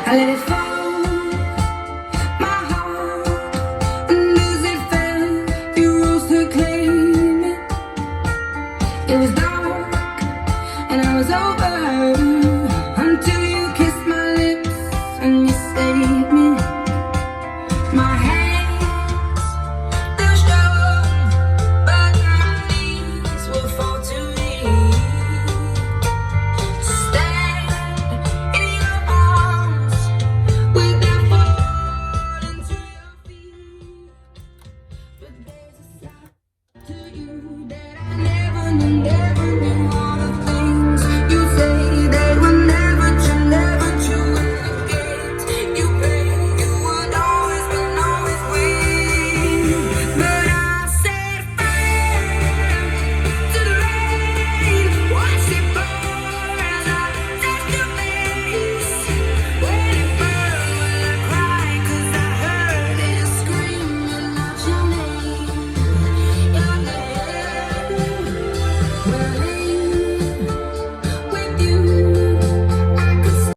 I let it fall, my heart, and as it fell, you rose to claim it. It was dark, and I was over, until you kissed my lips and you saved me. My hands, they're strong, but my knees will fall to me. Stand in your arms without falling to your feet. But there's a side to you that I never knew all the things you say they were never true in the games you play. You would always win. But I set fire to the rain, watch it pour as I touch your face. When it burned, will I cry? 'Cause I heard it screaming out your name, your name. Well,